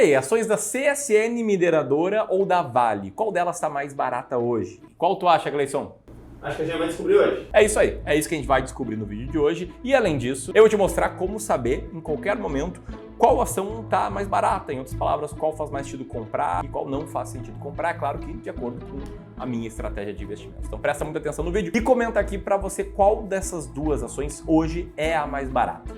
aí, ações da CSN Mineradora ou da Vale? Qual delas está mais barata hoje? Qual tu acha, Gleison? Acho que a gente vai descobrir hoje. É isso aí, é isso que a gente vai descobrir no vídeo de hoje. E além disso, eu vou te mostrar como saber, em qualquer momento, qual ação está mais barata. Em outras palavras, qual faz mais sentido comprar e qual não faz sentido comprar. É claro que de acordo com a minha estratégia de investimento. Então presta muita atenção no vídeo e comenta aqui para você qual dessas duas ações hoje é a mais barata.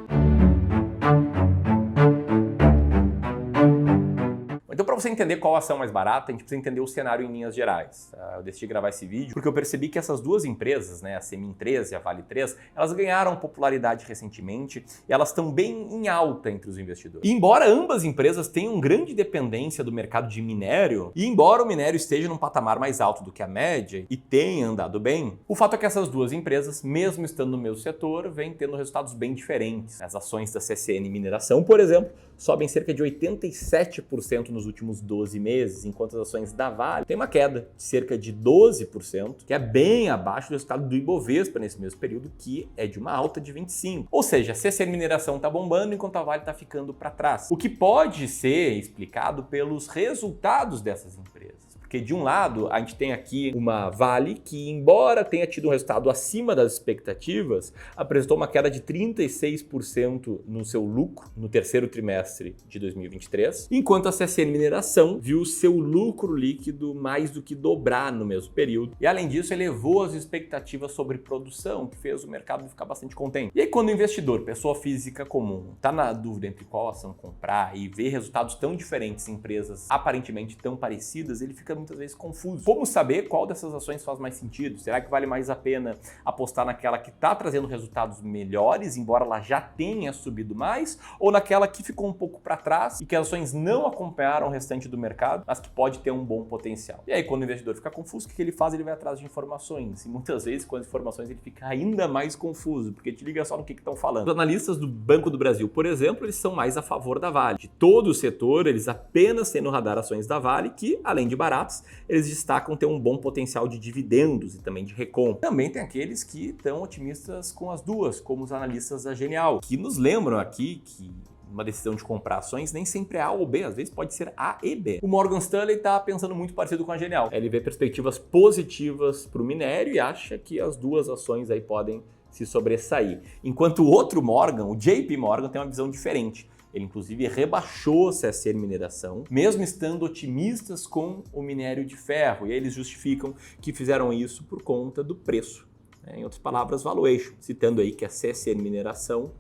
Então, para você entender qual ação mais barata, a gente precisa entender o cenário em linhas gerais. Eu decidi gravar esse vídeo porque eu percebi que essas duas empresas, a Semin 3 e a Vale 3, elas ganharam popularidade recentemente e elas estão bem em alta entre os investidores. E embora ambas empresas tenham grande dependência do mercado de minério, e embora o minério esteja num patamar mais alto do que a média e tenha andado bem, o fato é que essas duas empresas, mesmo estando no mesmo setor, vêm tendo resultados bem diferentes. As ações da CSN Mineração, por exemplo, sobem cerca de 87% nos últimos 12 meses, enquanto as ações da Vale têm uma queda de cerca de 12%, que é bem abaixo do resultado do Ibovespa nesse mesmo período, que é de uma alta de 25%. Ou seja, a CSN Mineração está bombando enquanto a Vale está ficando para trás. O que pode ser explicado pelos resultados dessas empresas. Porque de um lado, a gente tem aqui uma Vale que, embora tenha tido um resultado acima das expectativas, apresentou uma queda de 36% no seu lucro no terceiro trimestre de 2023, enquanto a CSN Mineração viu seu lucro líquido mais do que dobrar no mesmo período. E além disso, elevou as expectativas sobre produção, que fez o mercado ficar bastante contente. E aí quando o investidor, pessoa física comum, está na dúvida entre qual ação comprar e vê resultados tão diferentes em empresas aparentemente tão parecidas, ele fica muitas vezes confuso. Como saber qual dessas ações faz mais sentido? Será que vale mais a pena apostar naquela que está trazendo resultados melhores, embora ela já tenha subido mais, ou naquela que ficou um pouco para trás e que as ações não acompanharam o restante do mercado, mas que pode ter um bom potencial? E aí, quando o investidor fica confuso, o que ele faz? Ele vai atrás de informações. E muitas vezes, com as informações, ele fica ainda mais confuso, porque te liga só no que estão falando. Os analistas do Banco do Brasil, por exemplo, eles são mais a favor da Vale. De todo o setor, eles apenas têm no radar ações da Vale que, além de baratas, eles destacam ter um bom potencial de dividendos e também de recompra. Também tem aqueles que estão otimistas com as duas, como os analistas da Genial, que nos lembram aqui que uma decisão de comprar ações nem sempre é A ou B, às vezes pode ser A e B. O Morgan Stanley está pensando muito parecido com a Genial. Ele vê perspectivas positivas para o minério e acha que as duas ações aí podem se sobressair. Enquanto o outro Morgan, o JP Morgan, tem uma visão diferente. Ele, inclusive, rebaixou a CSN Mineração, mesmo estando otimistas com o minério de ferro. E aí eles justificam que fizeram isso por conta do preço. Em outras palavras, valuation, citando aí que a CSN Mineração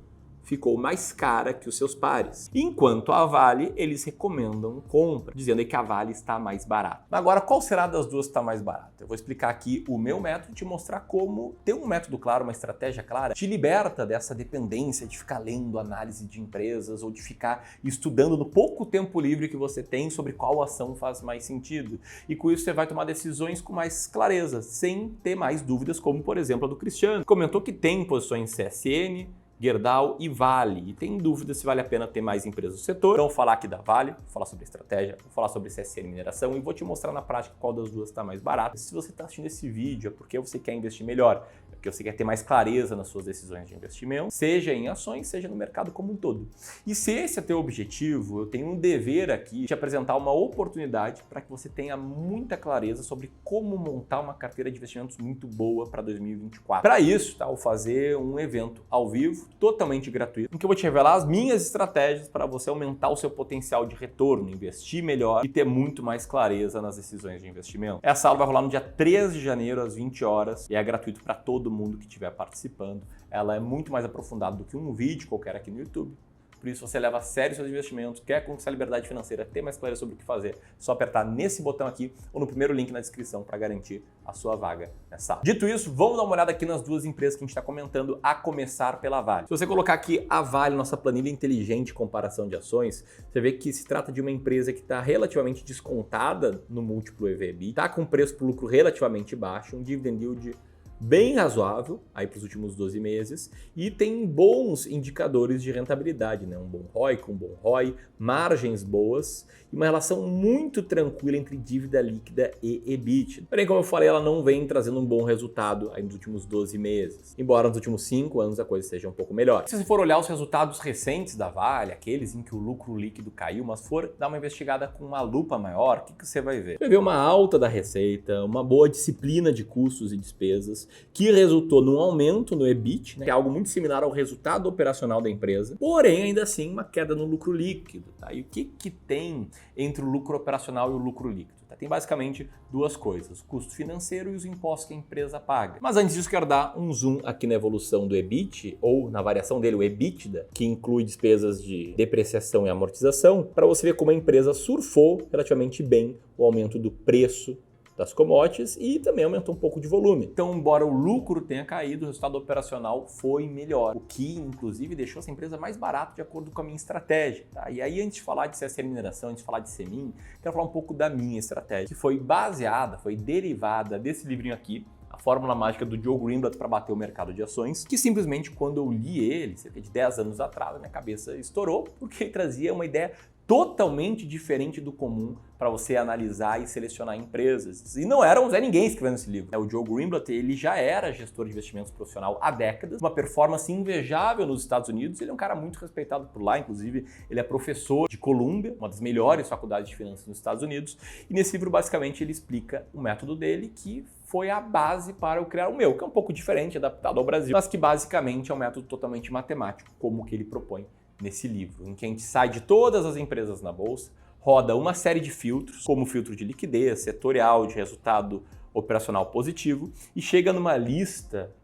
ficou mais cara que os seus pares. Enquanto a Vale, eles recomendam compra, dizendo aí que a Vale está mais barata. Agora, qual será das duas que está mais barata? Eu vou explicar aqui o meu método e te mostrar como ter um método claro, uma estratégia clara, te liberta dessa dependência de ficar lendo análise de empresas ou de ficar estudando no pouco tempo livre que você tem sobre qual ação faz mais sentido. E com isso você vai tomar decisões com mais clareza, sem ter mais dúvidas, como por exemplo a do Cristiano, que comentou que tem posições CSN, Gerdau e Vale, e tem dúvida se vale a pena ter mais empresas do setor. Então, vou falar aqui da Vale, vou falar sobre estratégia, vou falar sobre CSN Mineração e vou te mostrar na prática qual das duas está mais barata. Se você está assistindo esse vídeo, é porque você quer investir melhor, é porque você quer ter mais clareza nas suas decisões de investimento, seja em ações, seja no mercado como um todo. E se esse é teu objetivo, eu tenho um dever aqui de te apresentar uma oportunidade para que você tenha muita clareza sobre como montar uma carteira de investimentos muito boa para 2024. Para isso, vou fazer um evento ao vivo, totalmente gratuito, em que eu vou te revelar as minhas estratégias para você aumentar o seu potencial de retorno, investir melhor e ter muito mais clareza nas decisões de investimento. Essa aula vai rolar no dia 3 de janeiro, às 20 horas, e é gratuito para todo mundo que estiver participando. Ela é muito mais aprofundada do que um vídeo qualquer aqui no YouTube. Por isso, você leva a sério seus investimentos, quer conquistar a liberdade financeira, ter mais clareza sobre o que fazer, é só apertar nesse botão aqui ou no primeiro link na descrição para garantir a sua vaga nessa aula. Dito isso, vamos dar uma olhada aqui nas duas empresas que a gente está comentando, a começar pela Vale. Se você colocar aqui a Vale, nossa planilha inteligente de comparação de ações, você vê que se trata de uma empresa que está relativamente descontada no múltiplo EV/EBITDA, está com preço por lucro relativamente baixo, um dividend yield bem razoável aí para os últimos 12 meses e tem bons indicadores de rentabilidade, né? Um bom ROIC, um bom ROI, margens boas e uma relação muito tranquila entre dívida líquida e EBITDA. Porém, como eu falei, ela não vem trazendo um bom resultado aí nos últimos 12 meses, embora nos últimos 5 anos a coisa seja um pouco melhor. Se você for olhar os resultados recentes da Vale, aqueles em que o lucro líquido caiu, mas for dar uma investigada com uma lupa maior, o que você vai ver? Você vai ver uma alta da receita, uma boa disciplina de custos e despesas, que resultou num aumento no EBIT, né, que é algo muito similar ao resultado operacional da empresa, porém, ainda assim, uma queda no lucro líquido. Tá? E o que tem entre o lucro operacional e o lucro líquido? Tá? Tem basicamente duas coisas, o custo financeiro e os impostos que a empresa paga. Mas antes disso, quero dar um zoom aqui na evolução do EBIT, ou na variação dele, o EBITDA, que inclui despesas de depreciação e amortização, para você ver como a empresa surfou relativamente bem o aumento do preço das commodities e também aumentou um pouco de volume. Então, embora o lucro tenha caído, o resultado operacional foi melhor, o que inclusive deixou essa empresa mais barata de acordo com a minha estratégia. Tá? E aí, antes de falar de CSN Mineração, antes de falar de Semin, quero falar um pouco da minha estratégia, que foi baseada, foi derivada desse livrinho aqui, A Fórmula Mágica do Joe Greenblatt para bater o mercado de ações, que simplesmente quando eu li ele, cerca de 10 anos atrás, a minha cabeça estourou, porque ele trazia uma ideia totalmente diferente do comum para você analisar e selecionar empresas. E não era um Zé Ninguém escrevendo esse livro. O Joe Greenblatt, ele já era gestor de investimentos profissional há décadas, uma performance invejável nos Estados Unidos, ele é um cara muito respeitado por lá, inclusive ele é professor de Columbia, uma das melhores faculdades de finanças nos Estados Unidos, e nesse livro basicamente ele explica o método dele que foi a base para eu criar o meu, que é um pouco diferente, adaptado ao Brasil, mas que basicamente é um método totalmente matemático, como o que ele propõe nesse livro, em que a gente sai de todas as empresas na bolsa, roda uma série de filtros, como o filtro de liquidez, setorial, de resultado operacional positivo, e chega numa lista,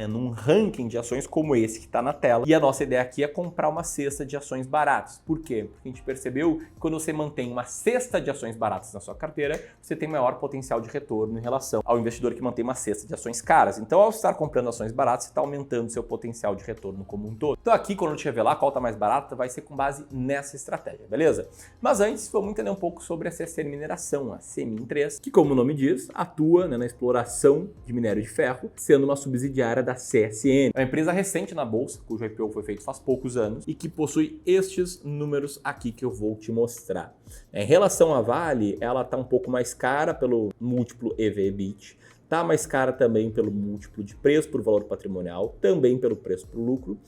num ranking de ações como esse que está na tela. E a nossa ideia aqui é comprar uma cesta de ações baratas. Por quê? Porque a gente percebeu que quando você mantém uma cesta de ações baratas na sua carteira, você tem maior potencial de retorno em relação ao investidor que mantém uma cesta de ações caras. Então, ao estar comprando ações baratas, você está aumentando seu potencial de retorno como um todo. Então aqui, quando eu te revelar qual está mais barata, vai ser com base nessa estratégia, beleza? Mas antes, vamos entender um pouco sobre a CSN Mineração, a Semin 3, que como o nome diz, atua na exploração de minério de ferro, sendo uma subsidiária da CSN. É uma empresa recente na bolsa, cujo IPO foi feito faz poucos anos e que possui estes números aqui que eu vou te mostrar. Em relação à Vale, ela está um pouco mais cara pelo múltiplo EV/EBIT, está mais cara também pelo múltiplo de preço por valor patrimonial, também pelo preço por lucro,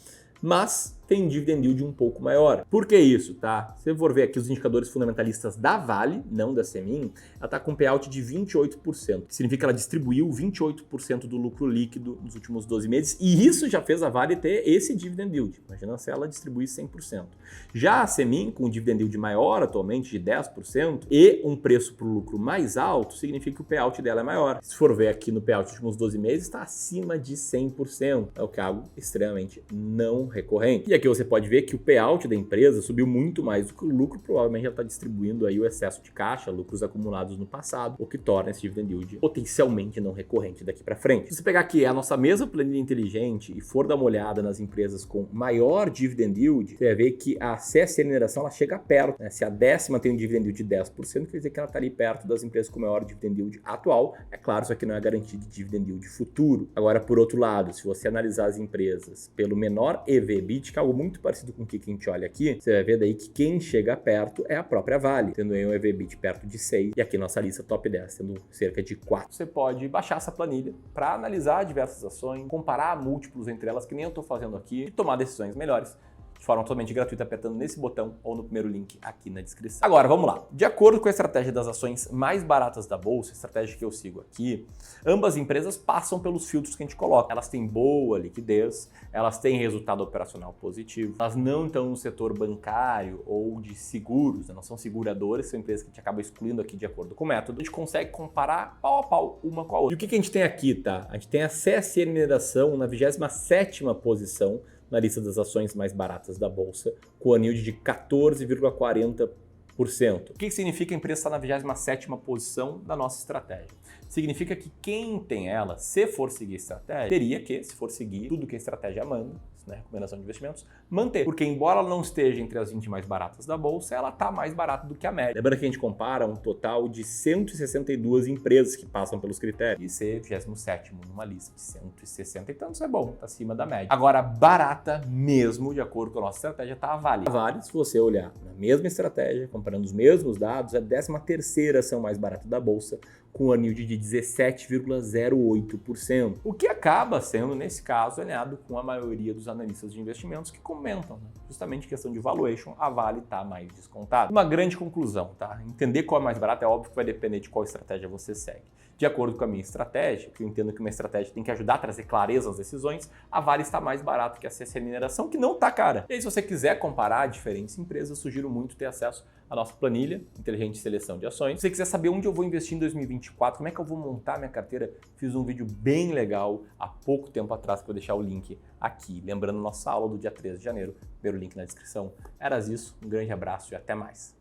mas tem dividend yield um pouco maior. Por que isso, tá? Se você for ver aqui os indicadores fundamentalistas da Vale, não da Semin, ela está com payout de 28%, que significa que ela distribuiu 28% do lucro líquido nos últimos 12 meses, e isso já fez a Vale ter esse dividend yield. Imagina se ela distribuísse 100%. Já a Semin, com um dividend yield maior atualmente, de 10%, e um preço para o lucro mais alto, significa que o payout dela é maior. Se for ver aqui no payout dos últimos 12 meses, está acima de 100%, é o que é algo extremamente não recorrente. E aqui você pode ver que o payout da empresa subiu muito mais do que o lucro, provavelmente já está distribuindo aí o excesso de caixa, lucros acumulados no passado, o que torna esse dividend yield potencialmente não recorrente daqui para frente. Se você pegar aqui a nossa mesma planilha inteligente e for dar uma olhada nas empresas com maior dividend yield, você vai ver que a CSN Mineração ela chega perto, né? Se a décima tem um dividend yield de 10%, quer dizer que ela está ali perto das empresas com maior dividend yield atual. É claro, isso aqui não é garantia de dividend yield futuro. Agora, por outro lado, se você analisar as empresas pelo menor EV/EBIT, que é algo muito parecido com o que a gente olha aqui, você vai ver daí que quem chega perto é a própria Vale, tendo aí um EV/EBIT perto de 6, e aqui nossa lista top 10, tendo cerca de 4. Você pode baixar essa planilha para analisar diversas ações, comparar múltiplos entre elas, que nem eu estou fazendo aqui, e tomar decisões melhores de forma totalmente gratuita, apertando nesse botão ou no primeiro link aqui na descrição. Agora, vamos lá. De acordo com a estratégia das ações mais baratas da bolsa, a estratégia que eu sigo aqui, ambas empresas passam pelos filtros que a gente coloca. Elas têm boa liquidez, elas têm resultado operacional positivo, elas não estão no setor bancário ou de seguros, né? Não são seguradoras, são empresas que a gente acaba excluindo aqui de acordo com o método. A gente consegue comparar pau a pau uma com a outra. E o que a gente tem aqui, tá? A gente tem a CSN Mineração na 27ª posição, na lista das ações mais baratas da bolsa, com a yield de 14,40%. O que significa a empresa estar na 27ª posição da nossa estratégia? Significa que quem tem ela, se for seguir a estratégia, teria que, se for seguir tudo que a estratégia manda, né, recomendação de investimentos, manter. Porque embora ela não esteja entre as 20 mais baratas da bolsa, ela está mais barata do que a média. Lembrando que a gente compara um total de 162 empresas que passam pelos critérios. E ser 27º numa lista de 160 e tantos é bom, tá acima da média. Agora, barata mesmo, de acordo com a nossa estratégia, tá a Vale. A Vale, se você olhar na mesma estratégia, comparando os mesmos dados, é a 13ª ação mais barata da bolsa, com um yield de 17,08%. O que acaba sendo, nesse caso, alinhado com a maioria dos analistas de investimentos que comentam, né? Justamente questão de valuation, a Vale está mais descontada. Uma grande conclusão, tá? Entender qual é mais barato é óbvio que vai depender de qual estratégia você segue. De acordo com a minha estratégia, que eu entendo que uma estratégia tem que ajudar a trazer clareza às decisões, a Vale está mais barato que a CSN Mineração, que não está cara. E aí, se você quiser comparar diferentes empresas, eu sugiro muito ter acesso à nossa planilha, Inteligente Seleção de Ações. Se você quiser saber onde eu vou investir em 2024, como é que eu vou montar minha carteira, fiz um vídeo bem legal há pouco tempo atrás, que eu vou deixar o link aqui. Lembrando nossa aula do dia 13 de janeiro, primeiro link na descrição. Era isso, um grande abraço e até mais.